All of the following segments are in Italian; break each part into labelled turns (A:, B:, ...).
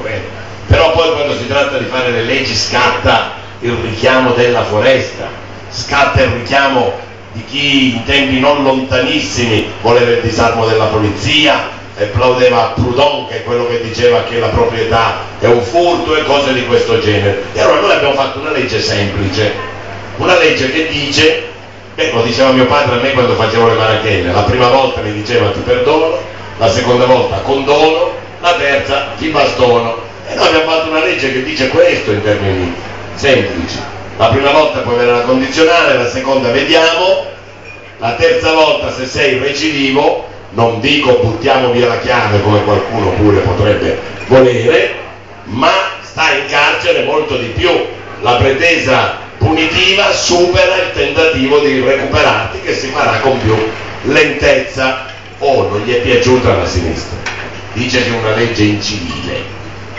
A: bene. Però poi quando si tratta di fare le leggi scatta il richiamo della foresta, scatta il richiamo di chi in tempi non lontanissimi voleva il disarmo della polizia e plaudeva a Proudhon, che è quello che diceva che la proprietà è un furto e cose di questo genere. E allora noi abbiamo fatto una legge semplice, una legge che dice, lo diceva mio padre a me quando facevo le marachelle, la prima volta mi diceva ti perdono, la seconda volta condono, la terza ti bastono. E noi abbiamo fatto una legge che dice questo in termini semplici: la prima volta puoi avere la condizionale, la seconda vediamo, la terza volta se sei recidivo, non dico buttiamo via la chiave come qualcuno pure potrebbe volere, ma stai in carcere molto di più. La pretesa punitiva supera il tentativo di recuperarti, che si farà con più lentezza. Non gli è piaciuta alla sinistra, dice che è una legge incivile,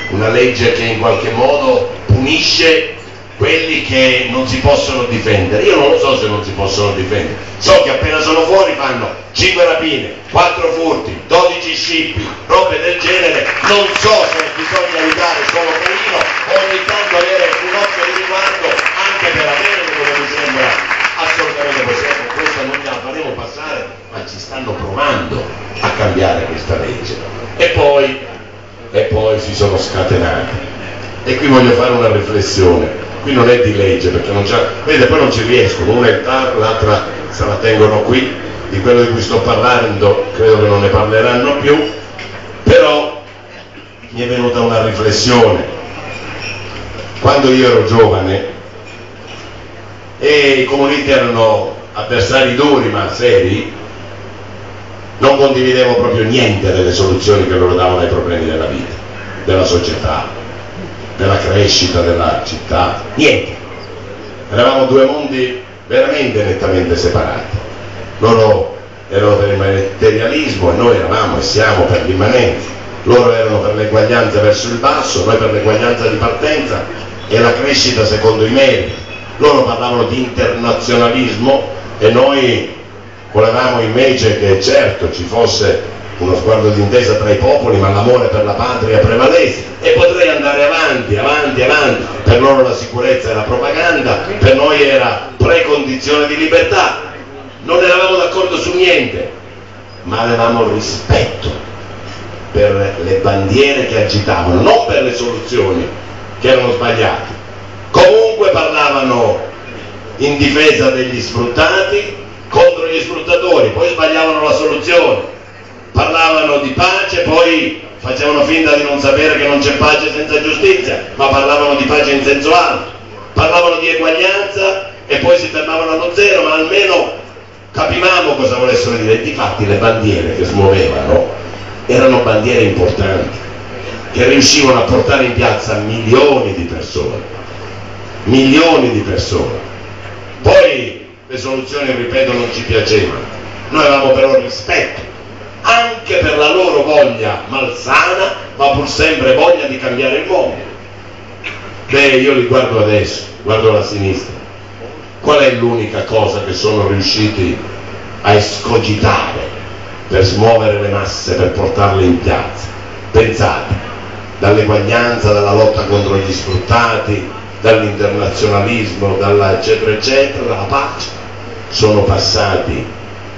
A: una legge che in qualche modo punisce quelli che non si possono difendere. Io non lo so se non si possono difendere, so che appena sono fuori fanno 5 rapine, 4 furti, 12 scippi, robe del genere. Non so se bisogna aiutare solo Caino, ogni tanto avere un occhio di riguardo anche per avere, come mi sembra assolutamente possibile. Questa non gliela faremo passare, ma ci stanno provando a cambiare questa legge. E poi si sono scatenati. E qui voglio fare una riflessione. Qui non è di legge, perché non c'è, vedete, poi non ci riescono, una è TAR, l'altra se la tengono qui. Di quello di cui sto parlando credo che non ne parleranno più, però mi è venuta una riflessione. Quando io ero giovane e i comunisti erano avversari duri ma seri, non condividevo proprio niente delle soluzioni che loro davano ai problemi della vita, della società, della crescita della città, niente. Eravamo due mondi veramente nettamente separati. Loro erano per il materialismo e noi eravamo e siamo per l'immanenza. Loro erano per l'eguaglianza verso il basso, noi per l'eguaglianza di partenza e la crescita secondo i meriti. Loro parlavano di internazionalismo e noi volevamo invece che certo ci fosse uno sguardo d'intesa tra i popoli, ma l'amore per la patria prevalesse. E potrei andare avanti. Per loro la sicurezza era propaganda, per noi era precondizione di libertà. Non eravamo d'accordo su niente, ma avevamo rispetto per le bandiere che agitavano, non per le soluzioni che erano sbagliate. Comunque parlavano in difesa degli sfruttati, contro gli sfruttatori, poi sbagliavano la soluzione. Parlavano di pace, poi facevano finta di non sapere che non c'è pace senza giustizia, ma parlavano di pace in senso alto. Parlavano di eguaglianza e poi si fermavano allo zero, ma almeno capivamo cosa volessero dire. Difatti le bandiere che smuovevano erano bandiere importanti, che riuscivano a portare in piazza milioni di persone. Poi le soluzioni, ripeto, non ci piacevano. Noi avevamo però rispetto anche per la loro voglia malsana, ma pur sempre voglia di cambiare il mondo. Io li guardo adesso, guardo la sinistra. Qual è l'unica cosa che sono riusciti a escogitare per smuovere le masse, per portarle in piazza? Pensate, dall'eguaglianza, dalla lotta contro gli sfruttati, dall'internazionalismo, dalla eccetera eccetera, dalla pace, sono passati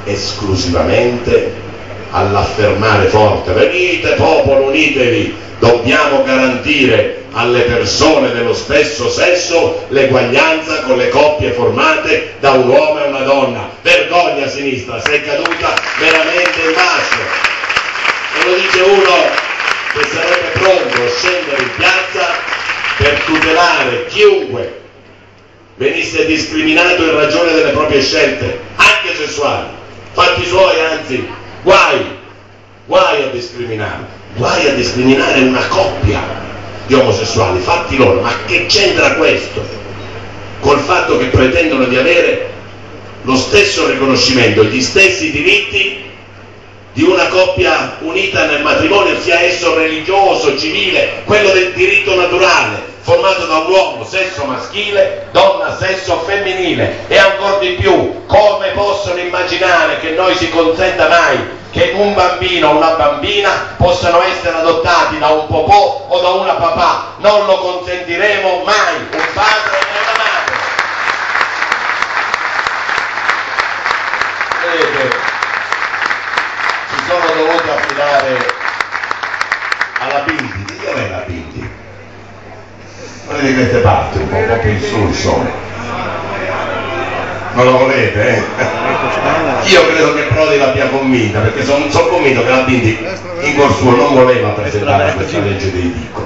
A: esclusivamente all'affermare forte: venite popolo, unitevi, dobbiamo garantire alle persone dello stesso sesso l'eguaglianza con le coppie formate da un uomo e una donna. Vergogna sinistra, sei caduta veramente in basso. E lo dice uno che sarebbe pronto a scendere in piazza per tutelare chiunque venisse discriminato in ragione delle proprie scelte, anche sessuali, fatti suoi, anzi guai a discriminare una coppia di omosessuali, fatti loro. Ma che c'entra questo col fatto che pretendono di avere lo stesso riconoscimento, gli stessi diritti di una coppia unita nel matrimonio, sia esso religioso, civile, quello del diritto naturale, formato da un uomo, sesso maschile, donna, sesso femminile? E ancora di più, come possono immaginare che noi si consenta mai che un bambino o una bambina possano essere adottati da un popò o da una papà. Non lo consentiremo mai, un padre e una madre. Vedete, si sono dovuti affidare alla Binti. Di dov'è la Binti? Non è di queste parti, un po' più in su, insomma. Non lo volete, eh? Io credo che Prodi l'abbia convinta, perché sono convinto che la Binti in cuor suo non voleva presentare questa legge dei Dico.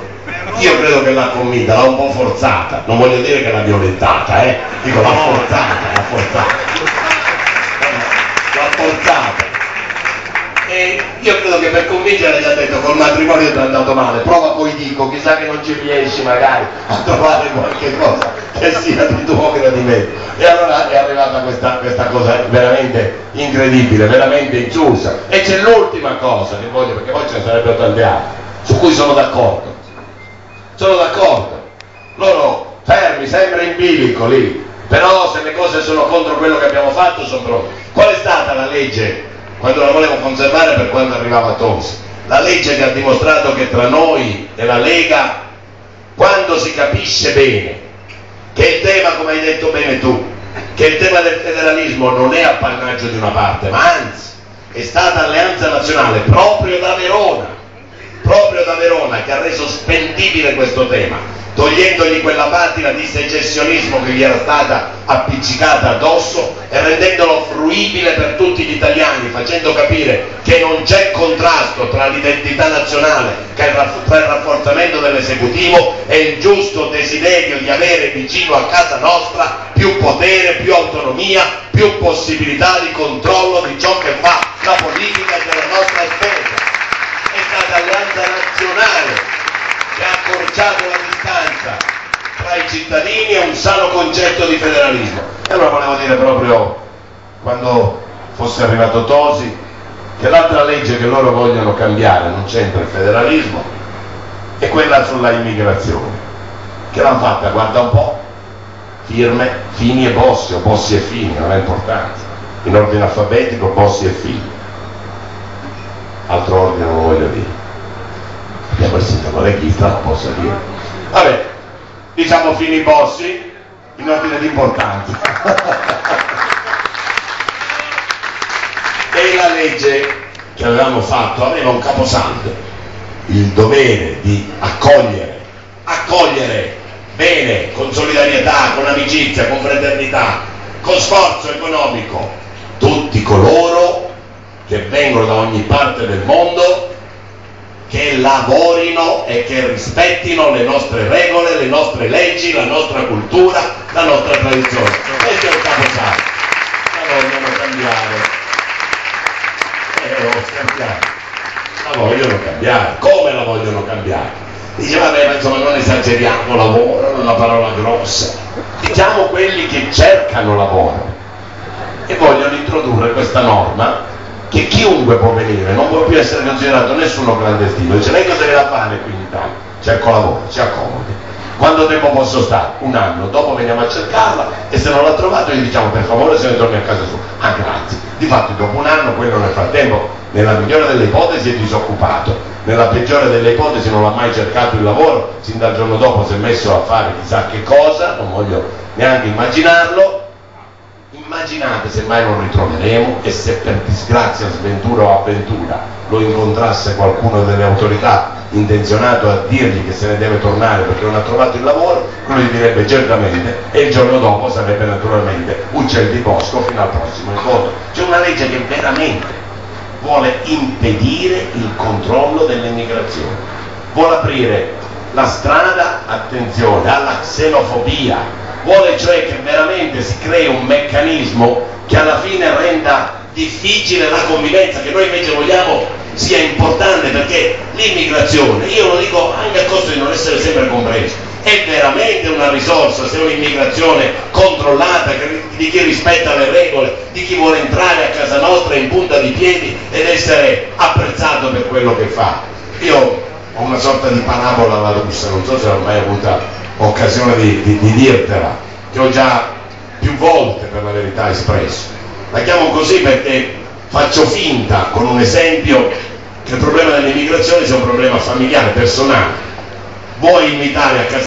A: Io credo che l'ha convinta, l'ha un po' forzata, non voglio dire che l'ha violentata, dico l'ha forzata. E io credo che per convincere gli ha detto: col matrimonio ti è andato male, prova poi Dico, chissà che non ci riesci magari a trovare qualche cosa che sia di tuo gradimento. E allora è arrivata questa cosa veramente incredibile, veramente insulsa. E c'è l'ultima cosa che voglio, perché poi ce ne sarebbero tante altre, su cui sono d'accordo. Loro fermi, sempre in bilico lì, però se le cose sono contro quello che abbiamo fatto sono pronti. Qual è stata la legge quando la volevo conservare per quando arrivava Tosi? La legge che ha dimostrato che tra noi e la Lega, quando si capisce bene che il tema, come hai detto bene tu, che il tema del federalismo non è appannaggio di una parte, ma anzi è stata Alleanza Nazionale proprio da Verona che ha reso spendibile questo tema, togliendogli quella patina di secessionismo che gli era stata appiccicata addosso e rendendolo fruibile per tutti gli italiani, facendo capire che non c'è contrasto tra l'identità nazionale, tra il rafforzamento dell'esecutivo e il giusto desiderio di avere vicino a casa nostra più potere, più autonomia, più possibilità di controllo di ciò che fa la politica e della nostra spesa. È stata Alleanza Nazionale che ha accorciato la distanza tra i cittadini e un sano concetto di federalismo. E allora volevo dire proprio, quando fosse arrivato Tosi, che l'altra legge che loro vogliono cambiare, non c'entra il federalismo, è quella sulla immigrazione, che l'hanno fatta, guarda un po', firme, Fini e Bossi, o Bossi e Fini, non ha importanza, in ordine alfabetico Bossi e Fini, altro ordine non voglio dire. Abbiamo il sindaco leghista, non posso dire. Vabbè, diciamo Fini Bossi in ordine di importanza. E la legge che avevamo fatto aveva un caposaldo: il dovere di accogliere bene, con solidarietà, con amicizia, con fraternità, con sforzo economico, tutti coloro che vengono da ogni parte del mondo, che lavorino e che rispettino le nostre regole, le nostre leggi, la nostra cultura, la nostra tradizione. Questo è il caposaldo. La vogliono cambiare. La vogliono cambiare. Come la vogliono cambiare? Dice, vabbè, ma insomma non esageriamo, lavoro, è una parola grossa. Diciamo quelli che cercano lavoro e vogliono introdurre questa norma che chiunque può venire, non può più essere considerato nessuno clandestino. Dice, lei cosa deve da fare qui in Italia? Cerco lavoro, ci accomodi. Quanto tempo posso stare? Un anno, dopo veniamo a cercarla e se non l'ha trovato gli diciamo per favore se ne torni a casa sua. Ah, grazie. Difatti dopo un anno quello nel frattempo, nella migliore delle ipotesi, è disoccupato, nella peggiore delle ipotesi non ha mai cercato il lavoro, sin dal giorno dopo si è messo a fare chissà che cosa, non voglio neanche immaginarlo. Immaginate se mai non ritroveremo e se per disgrazia, sventura o avventura lo incontrasse qualcuno delle autorità intenzionato a dirgli che se ne deve tornare perché non ha trovato il lavoro, lui gli direbbe certamente e il giorno dopo sarebbe naturalmente uccel di bosco fino al prossimo incontro. C'è una legge che veramente vuole impedire il controllo dell'immigrazione, vuole aprire la strada, attenzione, alla xenofobia, vuole cioè che veramente si crei un meccanismo che alla fine renda difficile la convivenza, che noi invece vogliamo sia importante, perché l'immigrazione, io lo dico anche a costo di non essere sempre compreso, è veramente una risorsa se un'immigrazione controllata di chi rispetta le regole, di chi vuole entrare a casa nostra in punta di piedi ed essere apprezzato per quello che fa. Io ho una sorta di parabola alla russa, non so se ho mai avuto occasione di dirtela, che ho già più volte per la verità espresso. La chiamo così perché faccio finta con un esempio che il problema dell'immigrazione sia un problema familiare, personale. Vuoi imitare a casa